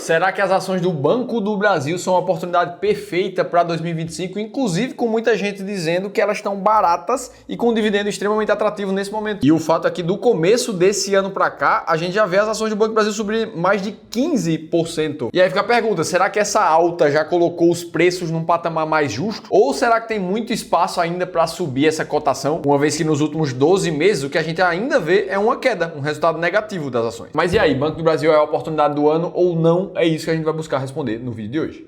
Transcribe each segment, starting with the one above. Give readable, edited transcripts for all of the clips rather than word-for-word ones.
Será que as ações do Banco do Brasil são uma oportunidade perfeita para 2025, inclusive com muita gente dizendo que elas estão baratas e com um dividendo extremamente atrativo nesse momento? E o fato é que do começo desse ano para cá, a gente já vê as ações do Banco do Brasil subir mais de 15%. E aí fica a pergunta, será que essa alta já colocou os preços num patamar mais justo? Ou será que tem muito espaço ainda para subir essa cotação, uma vez que nos últimos 12 meses o que a gente ainda vê é uma queda, um resultado negativo das ações? Mas e aí, Banco do Brasil é a oportunidade do ano ou não? É isso que a gente vai buscar responder no vídeo de hoje.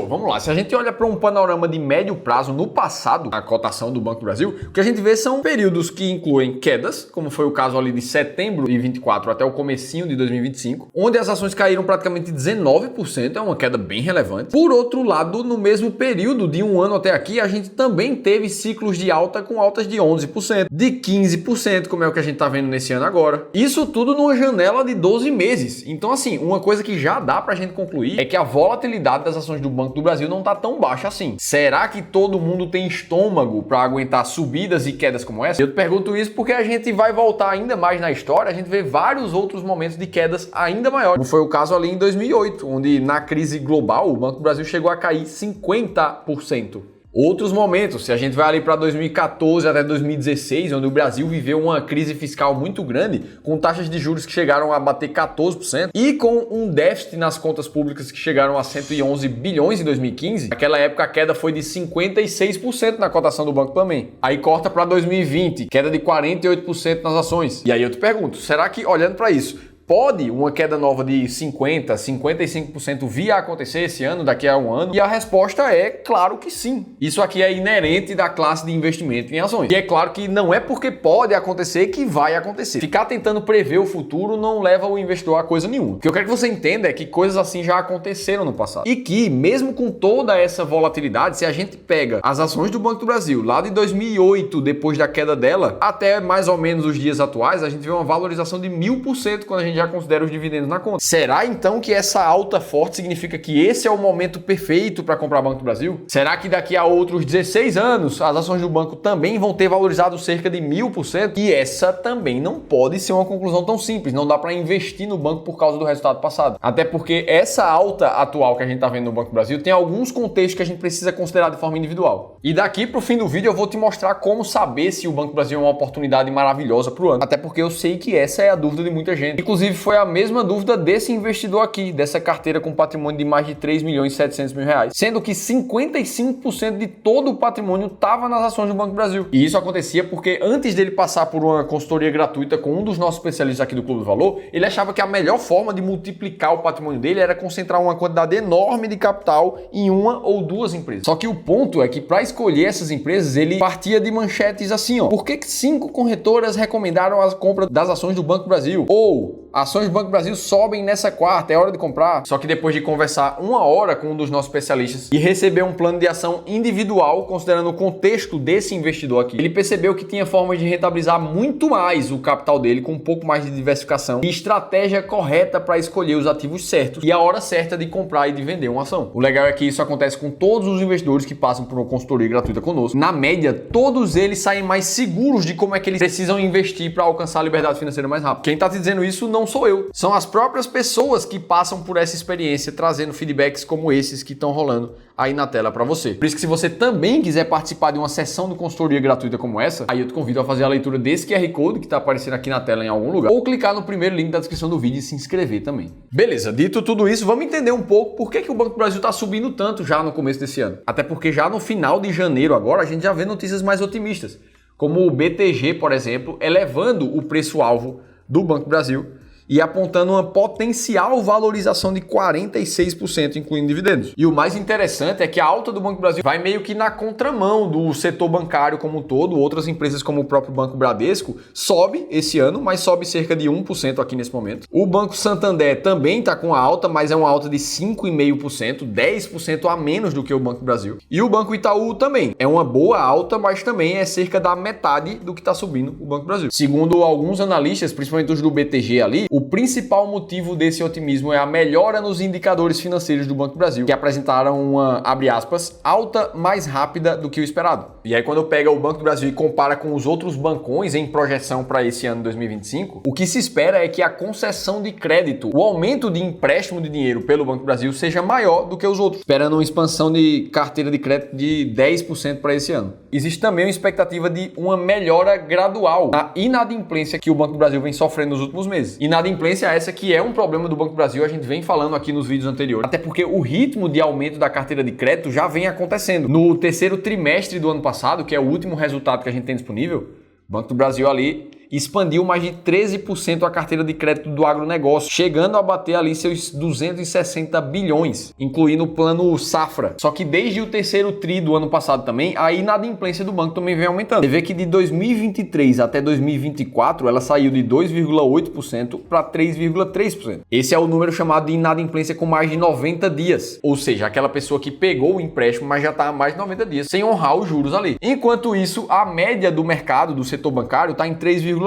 Vamos lá, se a gente olha para um panorama de médio prazo no passado, a cotação do Banco do Brasil, o que a gente vê são períodos que incluem quedas, como foi o caso ali de setembro de 24 até o comecinho de 2025, onde as ações caíram praticamente 19%, é uma queda bem relevante. Por outro lado, no mesmo período de um ano até aqui, a gente também teve ciclos de alta com altas de 11%, de 15%, como é o que a gente está vendo nesse ano agora. Isso tudo numa janela de 12 meses. Então, assim, uma coisa que já dá para a gente concluir é que a volatilidade das ações do Banco do Brasil não está tão baixa assim. Será que todo mundo tem estômago para aguentar subidas e quedas como essa? Eu te pergunto isso porque a gente vai voltar ainda mais na história, a gente vê vários outros momentos de quedas ainda maiores. Como foi o caso ali em 2008, onde na crise global o Banco do Brasil chegou a cair 50%. Outros momentos, se a gente vai ali para 2014 até 2016, onde o Brasil viveu uma crise fiscal muito grande, com taxas de juros que chegaram a bater 14% e com um déficit nas contas públicas que chegaram a 111 bilhões em 2015, naquela época a queda foi de 56% na cotação do banco também. Aí corta para 2020, queda de 48% nas ações. E aí eu te pergunto, será que olhando para isso, pode uma queda nova de 50%, 55% vir a acontecer esse ano, daqui a um ano? E a resposta é claro que sim. Isso aqui é inerente da classe de investimento em ações. E é claro que não é porque pode acontecer que vai acontecer. Ficar tentando prever o futuro não leva o investidor a coisa nenhuma. O que eu quero que você entenda é que coisas assim já aconteceram no passado. E que, mesmo com toda essa volatilidade, se a gente pega as ações do Banco do Brasil lá de 2008, depois da queda dela, até mais ou menos os dias atuais, a gente vê uma valorização de 1000% quando a gente já considera os dividendos na conta. Será então que essa alta forte significa que esse é o momento perfeito para comprar Banco do Brasil? Será que daqui a outros 16 anos as ações do banco também vão ter valorizado cerca de 1000%? E essa também não pode ser uma conclusão tão simples. Não dá para investir no banco por causa do resultado passado. Até porque essa alta atual que a gente está vendo no Banco do Brasil tem alguns contextos que a gente precisa considerar de forma individual. E daqui para o fim do vídeo eu vou te mostrar como saber se o Banco do Brasil é uma oportunidade maravilhosa para o ano. Até porque eu sei que essa é a dúvida de muita gente. Inclusive, foi a mesma dúvida desse investidor aqui, dessa carteira com patrimônio de mais de 3 milhões e 700 mil reais, sendo que 55% de todo o patrimônio estava nas ações do Banco do Brasil. E isso acontecia porque antes dele passar por uma consultoria gratuita com um dos nossos especialistas aqui do Clube do Valor, ele achava que a melhor forma de multiplicar o patrimônio dele era concentrar uma quantidade enorme de capital em uma ou duas empresas. Só que o ponto é que para escolher essas empresas, ele partia de manchetes assim, ó. Por que 5 corretoras recomendaram a compra das ações do Banco do Brasil? Ou ações do Banco do Brasil sobem nessa quarta, é hora de comprar. Só que depois de conversar uma hora com um dos nossos especialistas e receber um plano de ação individual, considerando o contexto desse investidor aqui, ele percebeu que tinha formas de rentabilizar muito mais o capital dele com um pouco mais de diversificação e estratégia correta para escolher os ativos certos e a hora certa de comprar e de vender uma ação. O legal é que isso acontece com todos os investidores que passam por uma consultoria gratuita conosco. Na média, todos eles saem mais seguros de como é que eles precisam investir para alcançar a liberdade financeira mais rápido. Quem está te dizendo isso não sou eu, são as próprias pessoas que passam por essa experiência, trazendo feedbacks como esses que estão rolando aí na tela para você. Por isso que se você também quiser participar de uma sessão de consultoria gratuita como essa, aí eu te convido a fazer a leitura desse QR Code que está aparecendo aqui na tela em algum lugar, ou clicar no primeiro link da descrição do vídeo e se inscrever também. Beleza, dito tudo isso, vamos entender um pouco por que o Banco do Brasil está subindo tanto já no começo desse ano. Até porque já no final de janeiro agora a gente já vê notícias mais otimistas, como o BTG, por exemplo, elevando o preço-alvo do Banco do Brasil e apontando uma potencial valorização de 46%, incluindo dividendos. E o mais interessante é que a alta do Banco do Brasil vai meio que na contramão do setor bancário como um todo. Outras empresas como o próprio Banco Bradesco sobe esse ano, mas sobe cerca de 1% aqui nesse momento. O Banco Santander também está com a alta, mas é uma alta de 5,5%, 10% a menos do que o Banco do Brasil. E o Banco Itaú também é uma boa alta, mas também é cerca da metade do que está subindo o Banco do Brasil. Segundo alguns analistas, principalmente os do BTG ali, O principal motivo desse otimismo é a melhora nos indicadores financeiros do Banco do Brasil, que apresentaram uma, abre aspas, alta mais rápida do que o esperado. E aí quando eu pego o Banco do Brasil e compara com os outros bancões em projeção para esse ano 2025, o que se espera é que a concessão de crédito, o aumento de empréstimo de dinheiro pelo Banco do Brasil seja maior do que os outros, esperando uma expansão de carteira de crédito de 10% para esse ano. Existe também uma expectativa de uma melhora gradual na inadimplência que o Banco do Brasil vem sofrendo nos últimos meses. Inadimplência essa que é um problema do Banco do Brasil, a gente vem falando aqui nos vídeos anteriores, até porque o ritmo de aumento da carteira de crédito já vem acontecendo. No terceiro trimestre do ano passado, que é o último resultado que a gente tem disponível, o Banco do Brasil ali expandiu mais de 13% a carteira de crédito do agronegócio, chegando a bater ali seus 260 bilhões, incluindo o plano Safra. Só que desde o terceiro tri do ano passado também, a inadimplência do banco também vem aumentando. Você vê que de 2023 até 2024, ela saiu de 2,8% para 3,3%. Esse é o número chamado de inadimplência com mais de 90 dias. Ou seja, aquela pessoa que pegou o empréstimo, mas já está há mais de 90 dias sem honrar os juros ali. Enquanto isso, a média do mercado, do setor bancário, está em 3,2%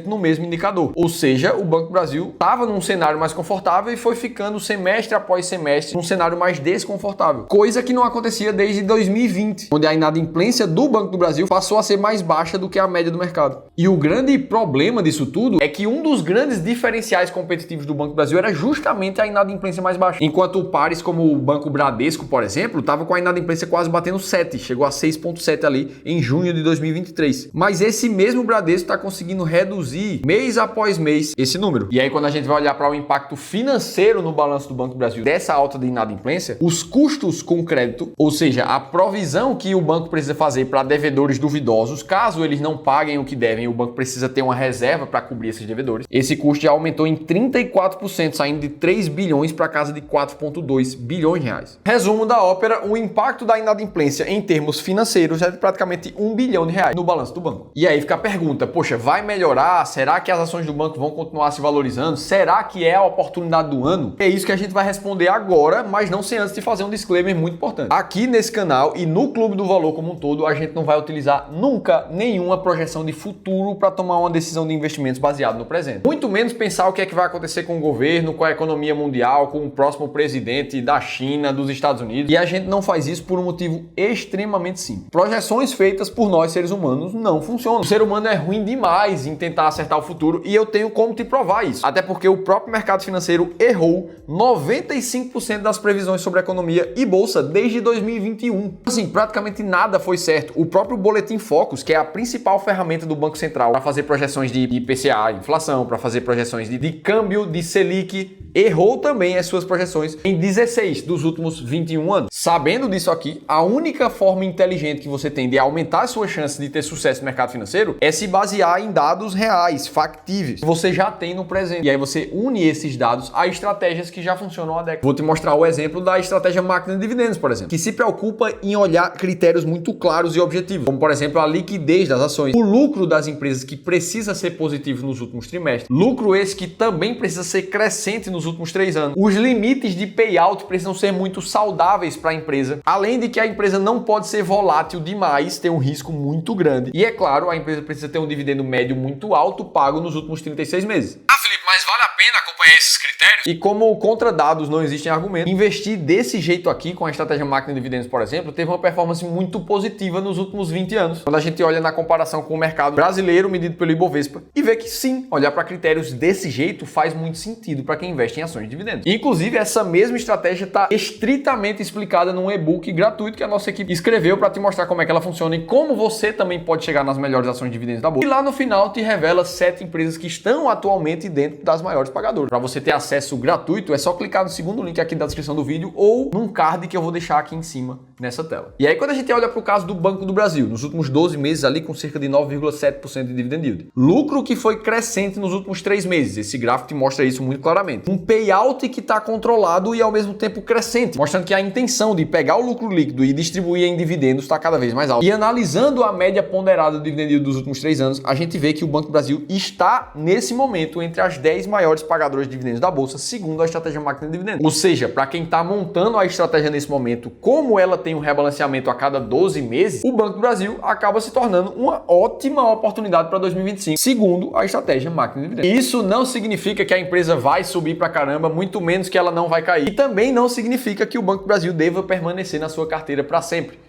no mesmo indicador. Ou seja, o Banco do Brasil estava num cenário mais confortável e foi ficando semestre após semestre num cenário mais desconfortável. Coisa que não acontecia desde 2020, onde a inadimplência do Banco do Brasil passou a ser mais baixa do que a média do mercado. E o grande problema disso tudo é que um dos grandes diferenciais competitivos do Banco do Brasil era justamente a inadimplência mais baixa. Enquanto pares como o Banco Bradesco, por exemplo, estava com a inadimplência quase batendo 7, chegou a 6,7 ali em junho de 2023. Mas esse mesmo Bradesco está conseguindo reduzir mês após mês esse número. E aí quando a gente vai olhar para o impacto financeiro no balanço do Banco do Brasil dessa alta de inadimplência, os custos com crédito, ou seja, a provisão que o banco precisa fazer para devedores duvidosos, caso eles não paguem o que devem, o banco precisa ter uma reserva para cobrir esses devedores. Esse custo já aumentou em 34%, saindo de 3 bilhões para casa de 4,2 bilhões de reais. Resumo da ópera, o impacto da inadimplência em termos financeiros é de praticamente 1 bilhão de reais no balanço do banco. E aí fica a pergunta, poxa, vai melhorar? Será que as ações do banco vão continuar se valorizando? Será que é a oportunidade do ano? É isso que a gente vai responder agora, mas não sem antes de fazer um disclaimer muito importante. Aqui nesse canal e no Clube do Valor como um todo, a gente não vai utilizar nunca nenhuma projeção de futuro para tomar uma decisão de investimentos baseado no presente. Muito menos pensar o que é que vai acontecer com o governo, com a economia mundial, com o próximo presidente da China, dos Estados Unidos. E a gente não faz isso por um motivo extremamente simples. Projeções feitas por nós seres humanos não funcionam. O ser humano é ruim demais em tentar acertar o futuro e eu tenho como te provar isso. Até porque o próprio mercado financeiro errou 95% das previsões sobre a economia e bolsa desde 2021. Assim, praticamente nada foi certo. O próprio Boletim Focus, que é a principal ferramenta do Banco Central para fazer projeções de IPCA, inflação, para fazer projeções de câmbio, de Selic, errou também as suas projeções em 16 dos últimos 21 anos. Sabendo disso aqui, a única forma inteligente que você tem de aumentar as suas chances de ter sucesso no mercado financeiro é se basear em dados reais, factíveis, que você já tem no presente. E aí você une esses dados a estratégias que já funcionam há décadas. Vou te mostrar o exemplo da estratégia máquina de dividendos, por exemplo, que se preocupa em olhar critérios muito claros e objetivos, como por exemplo a liquidez das ações, o lucro das empresas que precisa ser positivo nos últimos trimestres, lucro esse que também precisa ser crescente nos últimos 3 anos. Os limites de payout precisam ser muito saudáveis para a empresa, além de que a empresa não pode ser volátil demais, ter um risco muito grande. E é claro, a empresa precisa ter um dividendo médio muito alto pago nos últimos 36 meses. Ah, Felipe, mas vale a pena acompanhar esses critérios? E como contra dados não existem argumentos, investir desse jeito aqui com a estratégia máquina de dividendos, por exemplo, teve uma performance muito positiva nos últimos 20 anos. Quando a gente olha na comparação com o mercado brasileiro medido pelo Ibovespa e vê que sim, olhar para critérios desse jeito faz muito sentido para quem investe em ações de dividendos. Inclusive, essa mesma estratégia está estritamente explicada num e-book gratuito que a nossa equipe escreveu para te mostrar como é que ela funciona e como você também pode chegar nas melhores ações de dividendos da bolsa. E lá no final te revela 7 empresas que estão atualmente dentro das maiores pagadoras. Para você ter acesso gratuito, é só clicar no segundo link aqui da descrição do vídeo ou num card que eu vou deixar aqui em cima nessa tela. E aí, quando a gente olha para o caso do Banco do Brasil, nos últimos 12 meses ali com cerca de 9,7% de dividend yield. Lucro que foi crescente nos últimos 3 meses. Esse gráfico te mostra isso muito claramente. Um payout que está controlado e ao mesmo tempo crescente, mostrando que a intenção de pegar o lucro líquido e distribuir em dividendos está cada vez mais alta. E analisando a média ponderada do dividend yield dos últimos 3 anos, a gente vê que o Banco do Brasil está nesse momento entre as 10 10 maiores pagadores de dividendos da Bolsa, segundo a estratégia máquina de dividendos. Ou seja, para quem está montando a estratégia nesse momento, como ela tem um rebalanceamento a cada 12 meses, o Banco do Brasil acaba se tornando uma ótima oportunidade para 2025, segundo a estratégia máquina de dividendos. Isso não significa que a empresa vai subir para caramba, muito menos que ela não vai cair. E também não significa que o Banco do Brasil deva permanecer na sua carteira para sempre.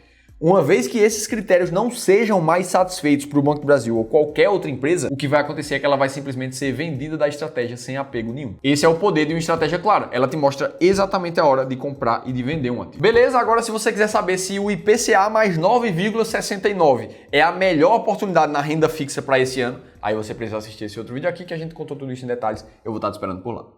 Uma vez que esses critérios não sejam mais satisfeitos para o Banco do Brasil ou qualquer outra empresa, o que vai acontecer é que ela vai simplesmente ser vendida da estratégia sem apego nenhum. Esse é o poder de uma estratégia clara. Ela te mostra exatamente a hora de comprar e de vender um ativo. Beleza? Agora, se você quiser saber se o IPCA mais 9,69 é a melhor oportunidade na renda fixa para esse ano, aí você precisa assistir esse outro vídeo aqui que a gente contou tudo isso em detalhes. Eu vou estar te esperando por lá.